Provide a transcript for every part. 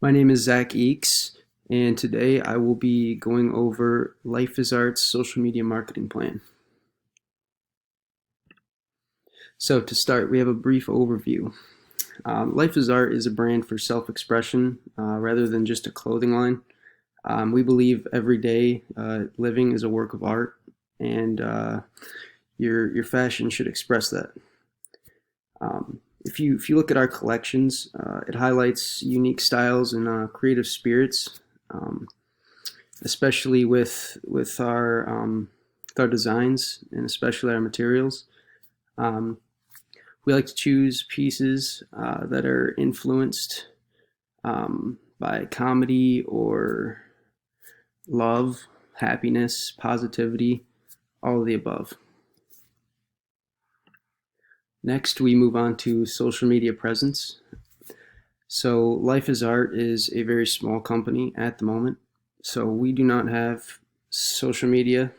My name is Zach Eeks, and today I will be going over Life is Art's social media marketing plan. So to start, we have a brief overview. Life is Art is a brand for self-expression rather than just a clothing line. We believe everyday living is a work of art, and your fashion should express that. If you look at our collections, it highlights unique styles and creative spirits, um, especially with our designs and especially our materials. Um, we like to choose pieces that are influenced by comedy or love, happiness, positivity, all of the above. Next, we move on to social media presence. So, Life is Art is a very small company at the moment. So, we do not have social media,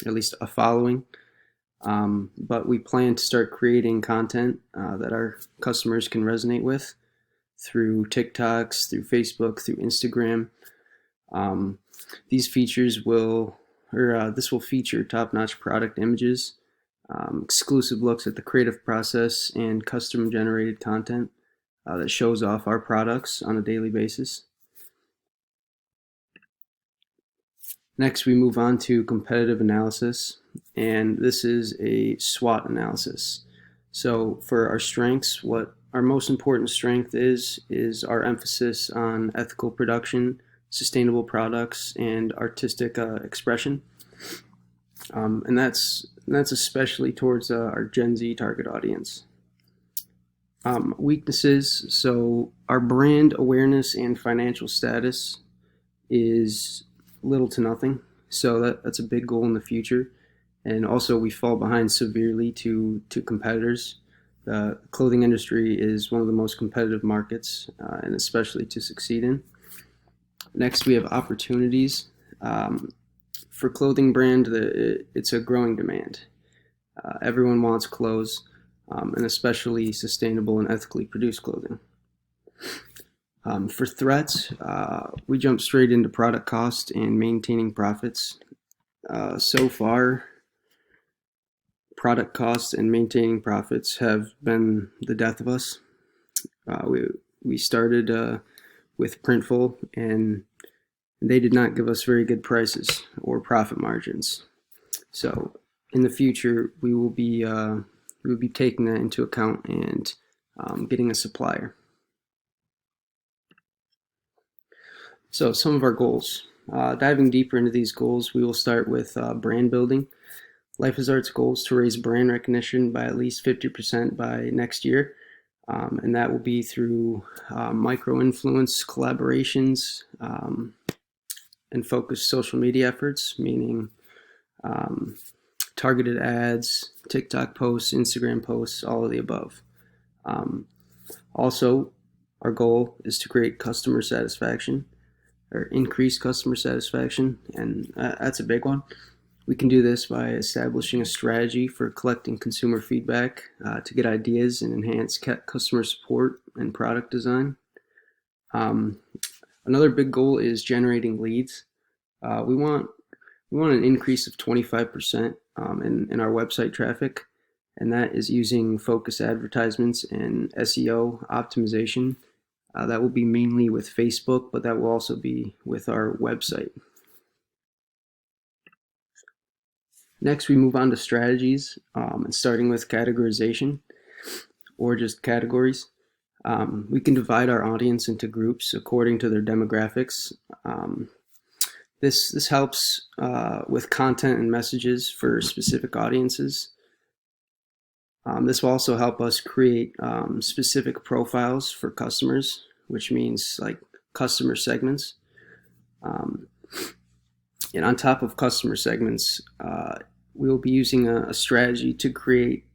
at least a following, but we plan to start creating content that our customers can resonate with through TikToks, through Facebook, through Instagram. Um, these features will, or this will feature top-notch product images, exclusive looks at the creative process, and custom-generated content that shows off our products on a daily basis. Next, we move on to competitive analysis, and this is a SWOT analysis. So for our strengths, what our most important strength is our emphasis on ethical production, sustainable products, and artistic expression. And that's especially towards our Gen Z target audience. Weaknesses, so our brand awareness and financial status is little to nothing. So that's a big goal in the future. And also, we fall behind severely to competitors. The clothing industry is one of the most competitive markets, and especially to succeed in. Next, we have opportunities. For clothing brand, it's a growing demand. Everyone wants clothes, and especially sustainable and ethically produced clothing. For threats, we jump straight into product cost and maintaining profits. So far, product costs and maintaining profits have been the death of us. We started with Printful, and they did not give us very good prices or profit margins. So in the future, we will be taking that into account and getting a supplier. So some of our goals. Diving deeper into these goals, we will start with brand building. Life is Art's goal is to raise brand recognition by at least 50% by next year, and that will be through micro-influence collaborations and focused social media efforts, meaning targeted ads, TikTok posts, Instagram posts, all of the above. Also, our goal is to create customer satisfaction or increase customer satisfaction, and that's a big one. We can do this by establishing a strategy for collecting consumer feedback to get ideas and enhance customer support and product design. Another big goal is generating leads. We want an increase of 25% in our website traffic, and that is using focused advertisements and SEO optimization. That will be mainly with Facebook, but that will also be with our website. Next, we move on to strategies, and starting with categorization or just categories. We can divide our audience into groups according to their demographics. This helps with content and messages for specific audiences. This will also help us create specific profiles for customers, which means like customer segments. And on top of customer segments, we will be using a strategy to create,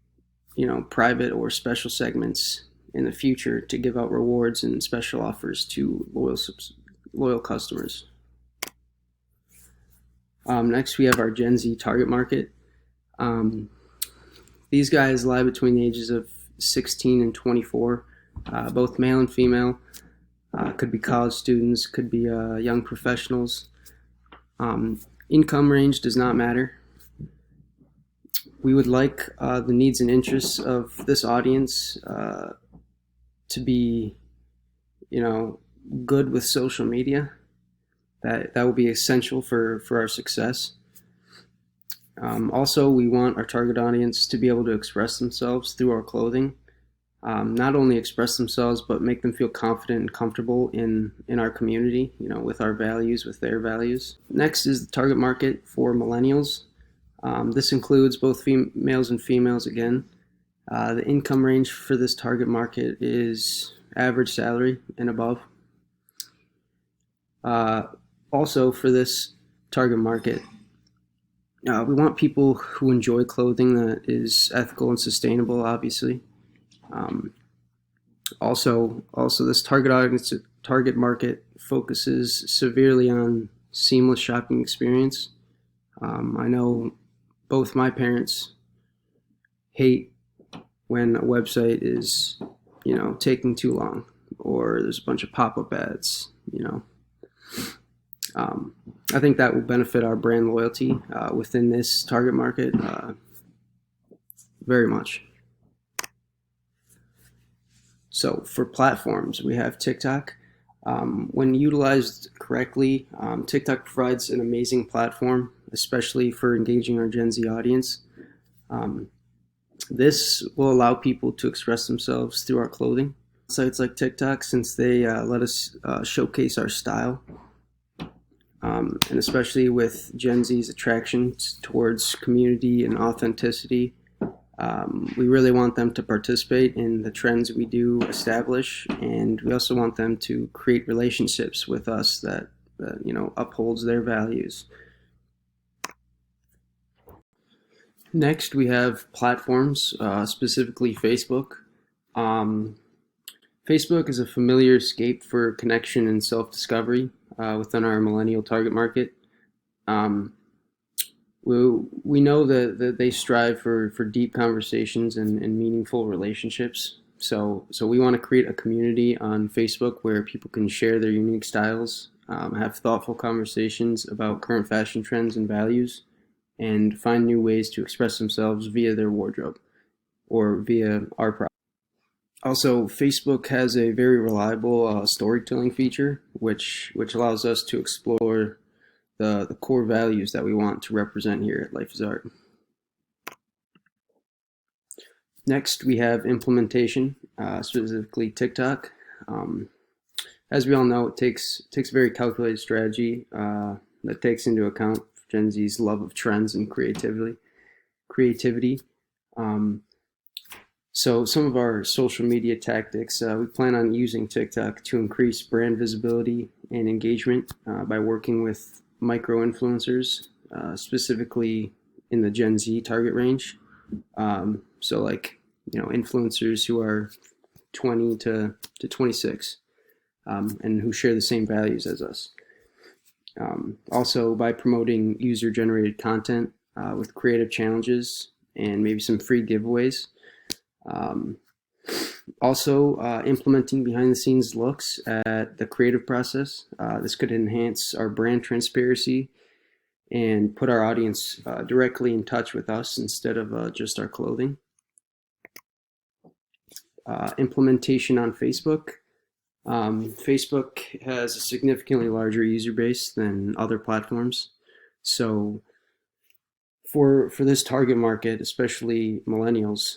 private or special segments in the future to give out rewards and special offers to loyal customers. Next, we have our Gen Z target market. These guys lie between the ages of 16 and 24, both male and female. Could be college students, could be young professionals. Income range does not matter. We would like the needs and interests of this audience to be, good with social media. That will be essential for our success. Also, we want our target audience to be able to express themselves through our clothing. Not only express themselves, but make them feel confident and comfortable in our community, with our values, with their values. Next is the target market for millennials. This includes both males and females again. The income range for this target market is average salary and above. Also, for this target market, we want people who enjoy clothing that is ethical and sustainable, obviously. Also, this target market focuses severely on seamless shopping experience. I know both my parents hate when a website is, taking too long, or there's a bunch of pop-up ads, I think that will benefit our brand loyalty within this target market very much. So for platforms, we have TikTok. When utilized correctly, TikTok provides an amazing platform, especially for engaging our Gen Z audience. This will allow people to express themselves through our clothing. Sites like TikTok, since they let us showcase our style, and especially with Gen Z's attraction towards community and authenticity, we really want them to participate in the trends we do establish, and we also want them to create relationships with us that upholds their values. Next, we have platforms, specifically Facebook. Facebook is a familiar escape for connection and self-discovery within our millennial target market. We know that they strive for deep conversations and meaningful relationships. So we want to create a community on Facebook where people can share their unique styles, have thoughtful conversations about current fashion trends and values, and find new ways to express themselves via their wardrobe or via our product. Also, Facebook has a very reliable storytelling feature, which allows us to explore the core values that we want to represent here at Life is Art. Next, we have implementation, specifically TikTok. As we all know, it takes a very calculated strategy that takes into account Gen Z's love of trends and creativity. So some of our social media tactics, we plan on using TikTok to increase brand visibility and engagement by working with micro-influencers, specifically in the Gen Z target range. So like, influencers who are 20 to 26 and who share the same values as us. Also by promoting user-generated content with creative challenges and maybe some free giveaways. Also implementing behind the scenes looks at the creative process. This could enhance our brand transparency and put our audience directly in touch with us instead of just our clothing. Implementation on Facebook. Facebook has a significantly larger user base than other platforms. So for this target market, especially millennials,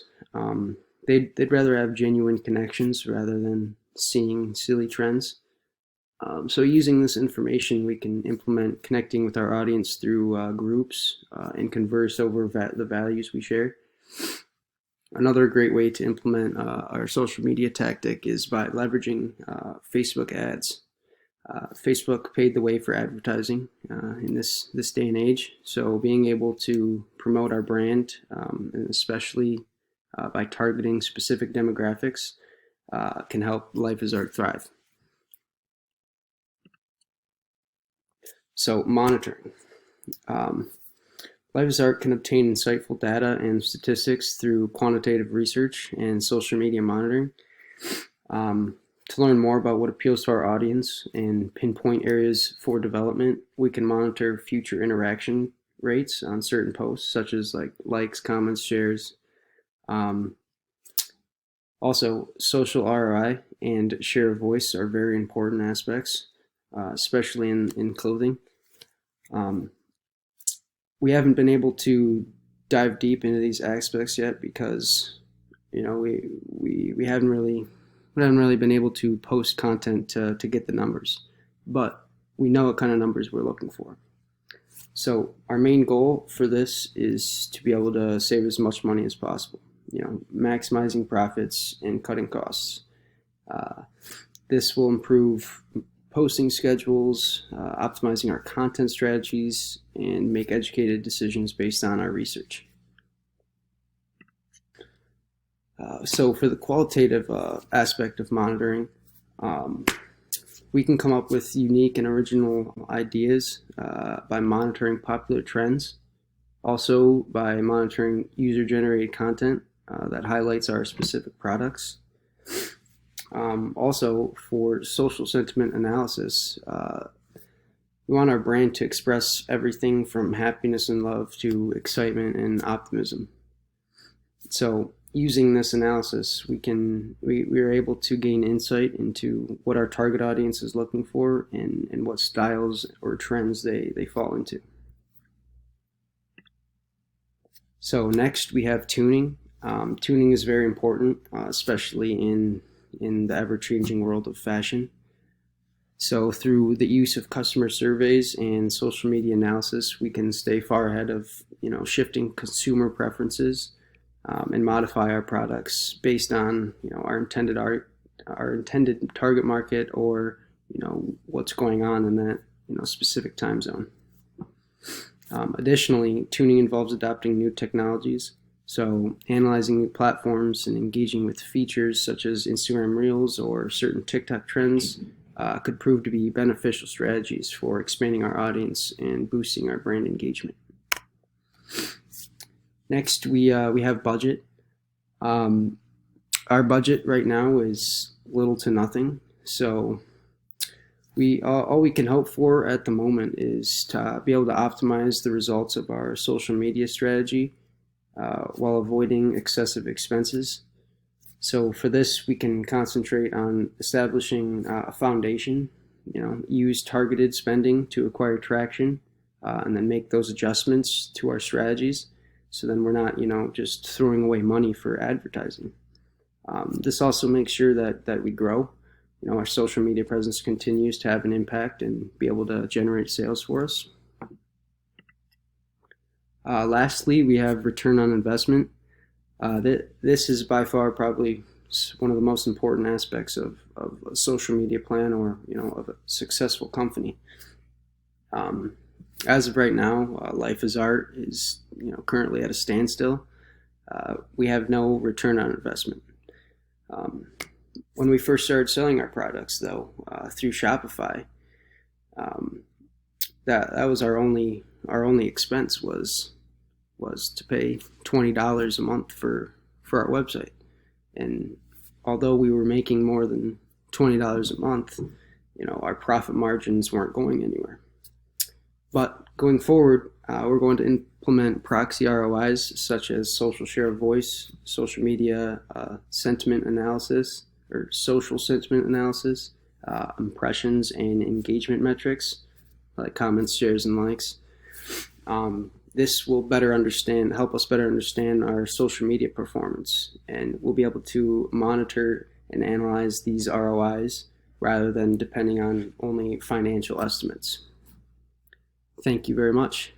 they'd rather have genuine connections rather than seeing silly trends. So using this information, we can implement connecting with our audience through groups and converse over the values we share. Another great way to implement our social media tactic is by leveraging Facebook ads. Facebook paved the way for advertising in this day and age. So being able to promote our brand, and especially by targeting specific demographics, can help Life is Art thrive. So monitoring. Life is Art can obtain insightful data and statistics through quantitative research and social media monitoring. To learn more about what appeals to our audience and pinpoint areas for development, we can monitor future interaction rates on certain posts, such as like likes, comments, shares. Um, Also, social ROI and share of voice are very important aspects, especially in clothing. Um, we haven't been able to dive deep into these aspects yet because we haven't really been able to post content to get the numbers, but we know what kind of numbers we're looking for. So our main goal for this is to be able to save as much money as possible, maximizing profits and cutting costs. Uh, this will improve posting schedules, optimizing our content strategies, and make educated decisions based on our research. So for the qualitative aspect of monitoring, um, we can come up with unique and original ideas by monitoring popular trends, also by monitoring user-generated content that highlights our specific products. Also, for social sentiment analysis, we want our brand to express everything from happiness and love to excitement and optimism. So using this analysis, we are able to gain insight into what our target audience is looking for and what styles or trends they fall into. So next we have tuning. Tuning is very important, especially in the ever-changing world of fashion. So through the use of customer surveys and social media analysis, we can stay far ahead of shifting consumer preferences and modify our products based on our intended target market or what's going on in that specific time zone. Additionally, tuning involves adopting new technologies, so analyzing new platforms and engaging with features such as Instagram Reels or certain TikTok trends could prove to be beneficial strategies for expanding our audience and boosting our brand engagement. Next, we have budget. Our budget right now is little to nothing, so all we can hope for at the moment is to be able to optimize the results of our social media strategy while avoiding excessive expenses. So for this, we can concentrate on establishing a foundation, use targeted spending to acquire traction, and then make those adjustments to our strategies. So then we're not, just throwing away money for advertising. This also makes sure that we grow. Our social media presence continues to have an impact and be able to generate sales for us. Lastly, we have return on investment. This is by far probably one of the most important aspects of a social media plan or of a successful company. As of right now, Life is Art is currently at a standstill. We have no return on investment. When we first started selling our products, though, through Shopify, that was our only expense was to pay $20 a month for our website. And although we were making more than $20 a month, our profit margins weren't going anywhere. But going forward, we're going to implement proxy ROIs such as social share of voice, social media sentiment analysis, or social sentiment analysis, impressions and engagement metrics like comments, shares, and likes. This will help us better understand our social media performance, and we'll be able to monitor and analyze these ROIs rather than depending on only financial estimates. Thank you very much.